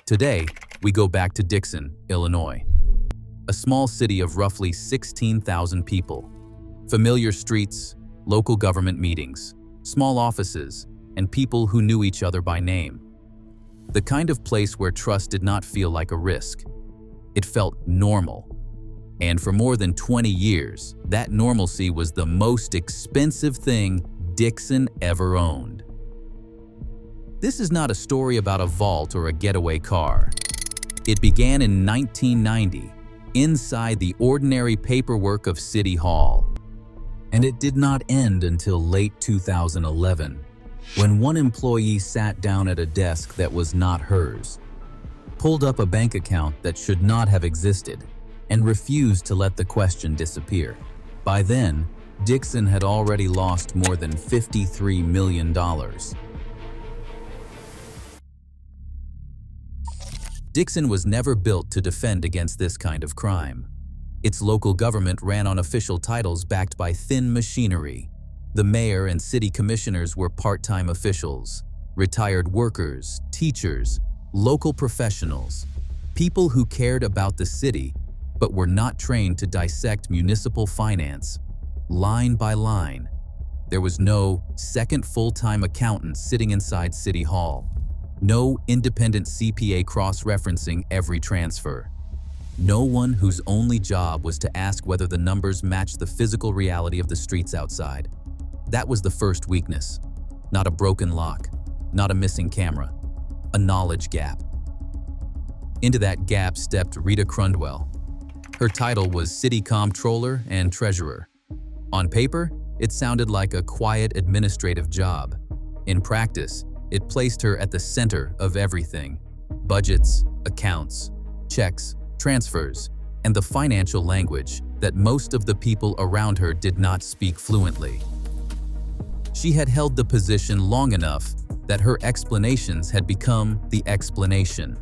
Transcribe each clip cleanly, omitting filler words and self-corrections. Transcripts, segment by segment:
Today, we go back to Dixon, Illinois, a small city of roughly 16,000 people. Familiar streets, local government meetings, small offices, and people who knew each other by name. The kind of place where trust did not feel like a risk. It felt normal. And for more than 20 years, that normalcy was the most expensive thing Dixon ever owned. This is not a story about a vault or a getaway car. It began in 1990, inside the ordinary paperwork of City Hall. And it did not end until late 2011, when one employee sat down at a desk that was not hers, pulled up a bank account that should not have existed, and refused to let the question disappear. By then, Dixon had already lost more than $53 million. Dixon was never built to defend against this kind of crime. Its local government ran on official titles backed by thin machinery. The mayor and city commissioners were part-time officials, retired workers, teachers, local professionals, people who cared about the city but were not trained to dissect municipal finance, line by line. There was no second full-time accountant sitting inside City Hall, no independent CPA cross-referencing every transfer, no one whose only job was to ask whether the numbers matched the physical reality of the streets outside. That was the first weakness. Not a broken lock, not a missing camera, a knowledge gap. Into that gap stepped Rita Crundwell. Her title was City Comptroller and Treasurer. On paper, it sounded like a quiet administrative job. In practice, it placed her at the center of everything: budgets, accounts, checks, transfers, and the financial language that most of the people around her did not speak fluently. She had held the position long enough that her explanations had become the explanation.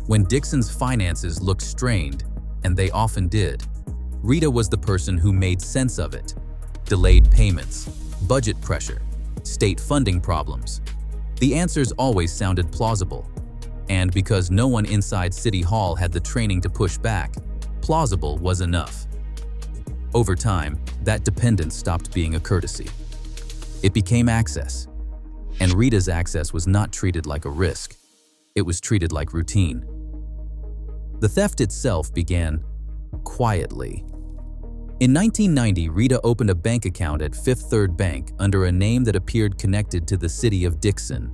When Dixon's finances looked strained, and they often did, Rita was the person who made sense of it. Delayed payments, budget pressure, state funding problems. The answers always sounded plausible. And because no one inside City Hall had the training to push back, plausible was enough. Over time, that dependence stopped being a courtesy. It became access. And Rita's access was not treated like a risk. It was treated like routine. The theft itself began quietly. In 1990, Rita opened a bank account at Fifth Third Bank under a name that appeared connected to the city of Dixon.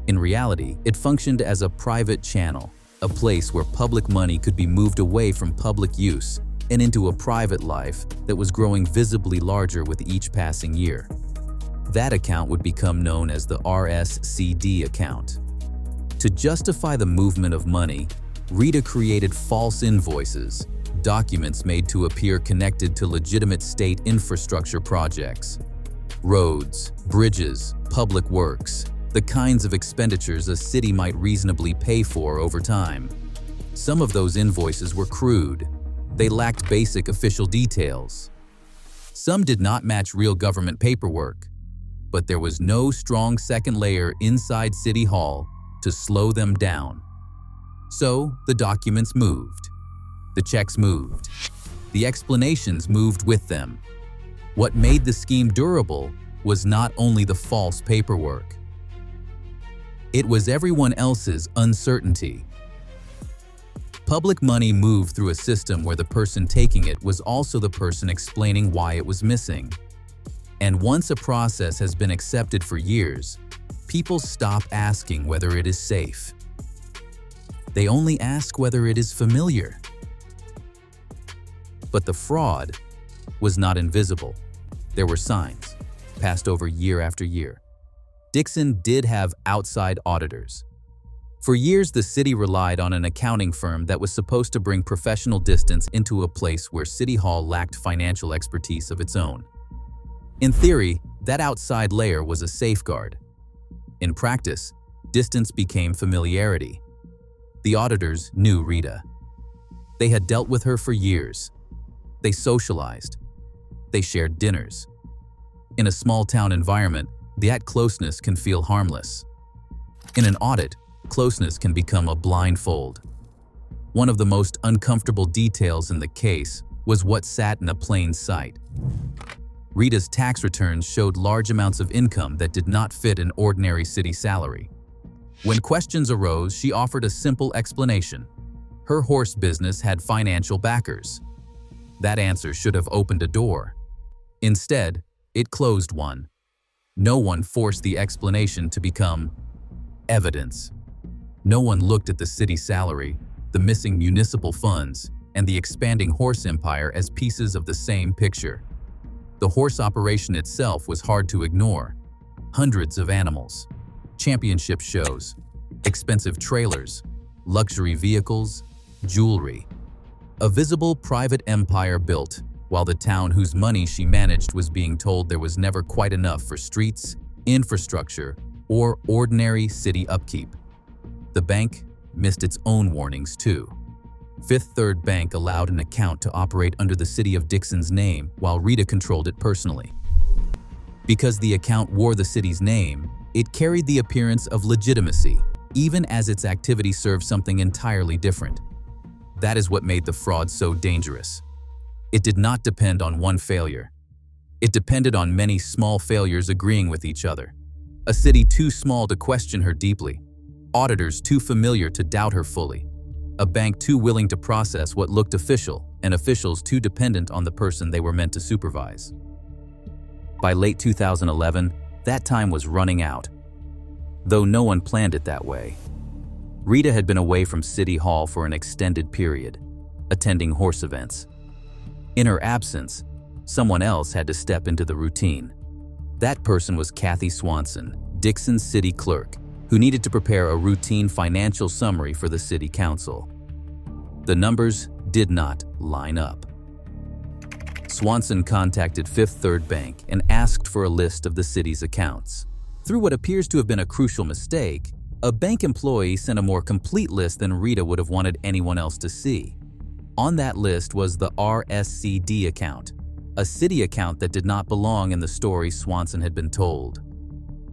In reality, it functioned as a private channel, a place where public money could be moved away from public use and into a private life that was growing visibly larger with each passing year. That account would become known as the RSCD account. To justify the movement of money, Rita created false invoices, documents made to appear connected to legitimate state infrastructure projects. Roads, bridges, public works, the kinds of expenditures a city might reasonably pay for over time. Some of those invoices were crude. They lacked basic official details. Some did not match real government paperwork, but there was no strong second layer inside City Hall to slow them down. So the documents moved. The checks moved. The explanations moved with them. What made the scheme durable was not only the false paperwork. It was everyone else's uncertainty. Public money moved through a system where the person taking it was also the person explaining why it was missing. And once a process has been accepted for years, people stop asking whether it is safe. They only ask whether it is familiar. But the fraud was not invisible. There were signs, passed over year after year. Dixon did have outside auditors. For years, the city relied on an accounting firm that was supposed to bring professional distance into a place where City Hall lacked financial expertise of its own. In theory, that outside layer was a safeguard. In practice, distance became familiarity. The auditors knew Rita. They had dealt with her for years. They socialized. They shared dinners. In a small-town environment, that closeness can feel harmless. In an audit, closeness can become a blindfold. One of the most uncomfortable details in the case was what sat in plain sight. Rita's tax returns showed large amounts of income that did not fit an ordinary city salary. When questions arose, she offered a simple explanation. Her horse business had financial backers. That answer should have opened a door. Instead, it closed one. No one forced the explanation to become evidence. No one looked at the city salary, the missing municipal funds, and the expanding horse empire as pieces of the same picture. The horse operation itself was hard to ignore. Hundreds of animals, championship shows, expensive trailers, luxury vehicles, jewelry. A visible private empire built, while the town whose money she managed was being told there was never quite enough for streets, infrastructure, or ordinary city upkeep. The bank missed its own warnings too. Fifth Third Bank allowed an account to operate under the city of Dixon's name while Rita controlled it personally. Because the account wore the city's name, it carried the appearance of legitimacy, even as its activity served something entirely different. That is what made the fraud so dangerous. It did not depend on one failure. It depended on many small failures agreeing with each other. A city too small to question her deeply. Auditors too familiar to doubt her fully. A bank too willing to process what looked official, and officials too dependent on the person they were meant to supervise. By late 2011, that time was running out. Though no one planned it that way. Rita had been away from City Hall for an extended period, attending horse events. In her absence, someone else had to step into the routine. That person was Kathy Swanson, Dixon's city clerk, who needed to prepare a routine financial summary for the city council. The numbers did not line up. Swanson contacted Fifth Third Bank and asked for a list of the city's accounts. Through what appears to have been a crucial mistake, a bank employee sent a more complete list than Rita would have wanted anyone else to see. On that list was the RSCD account, a city account that did not belong in the story Swanson had been told.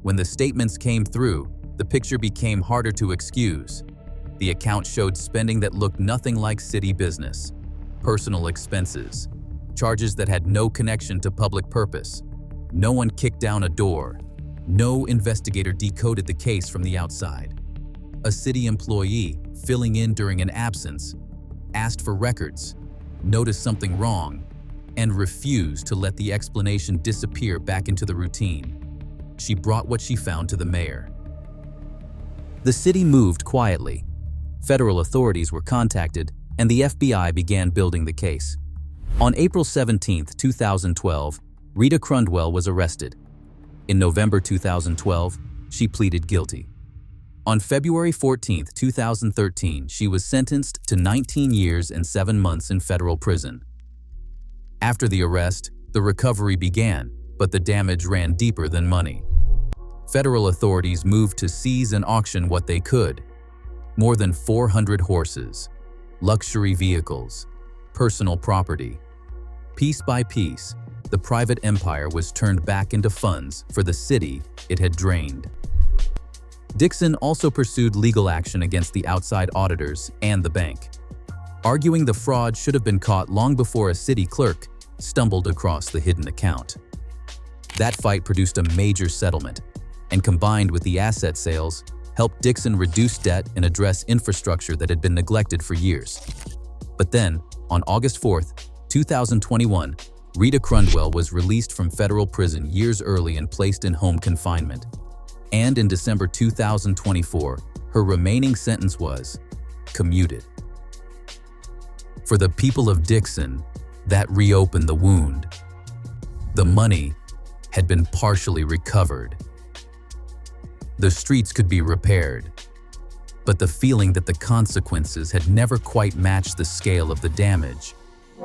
When the statements came through, the picture became harder to excuse. The account showed spending that looked nothing like city business, personal expenses, charges that had no connection to public purpose. No one kicked down a door. No investigator decoded the case from the outside. A city employee, filling in during an absence, asked for records, noticed something wrong, and refused to let the explanation disappear back into the routine. She brought what she found to the mayor. The city moved quietly. Federal authorities were contacted, and the FBI began building the case. On April 17, 2012, Rita Crundwell was arrested. In November 2012, she pleaded guilty. On February 14, 2013, she was sentenced to 19 years and 7 months in federal prison. After the arrest, the recovery began, but the damage ran deeper than money. Federal authorities moved to seize and auction what they could. More than 400 horses, luxury vehicles, personal property. Piece by piece, the private empire was turned back into funds for the city it had drained. Dixon also pursued legal action against the outside auditors and the bank, arguing the fraud should have been caught long before a city clerk stumbled across the hidden account. That fight produced a major settlement, and combined with the asset sales, helped Dixon reduce debt and address infrastructure that had been neglected for years. But then, on August 4, 2021, Rita Crundwell was released from federal prison years early and placed in home confinement. And in December 2024, her remaining sentence was commuted. For the people of Dixon, that reopened the wound. The money had been partially recovered. The streets could be repaired, but the feeling that the consequences had never quite matched the scale of the damage,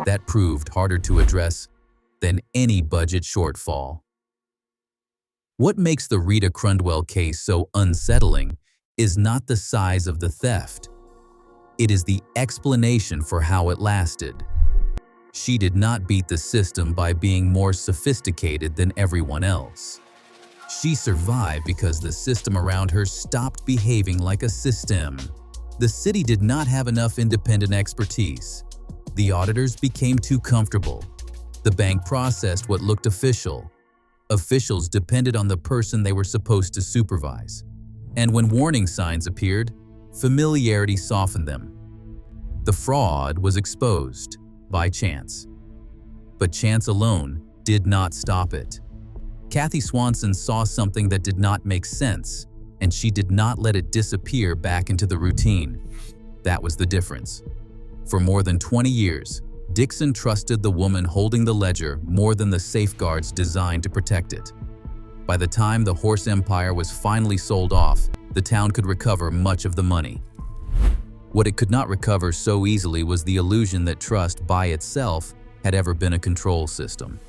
that proved harder to address than any budget shortfall. What makes the Rita Crundwell case so unsettling is not the size of the theft. It is the explanation for how it lasted. She did not beat the system by being more sophisticated than everyone else. She survived because the system around her stopped behaving like a system. The city did not have enough independent expertise. The auditors became too comfortable. The bank processed what looked official. Officials depended on the person they were supposed to supervise. And when warning signs appeared, familiarity softened them. The fraud was exposed by chance. But chance alone did not stop it. Kathy Swanson saw something that did not make sense, and she did not let it disappear back into the routine. That was the difference. For more than 20 years, Dixon trusted the woman holding the ledger more than the safeguards designed to protect it. By the time the horse empire was finally sold off, the town could recover much of the money. What it could not recover so easily was the illusion that trust by itself had ever been a control system.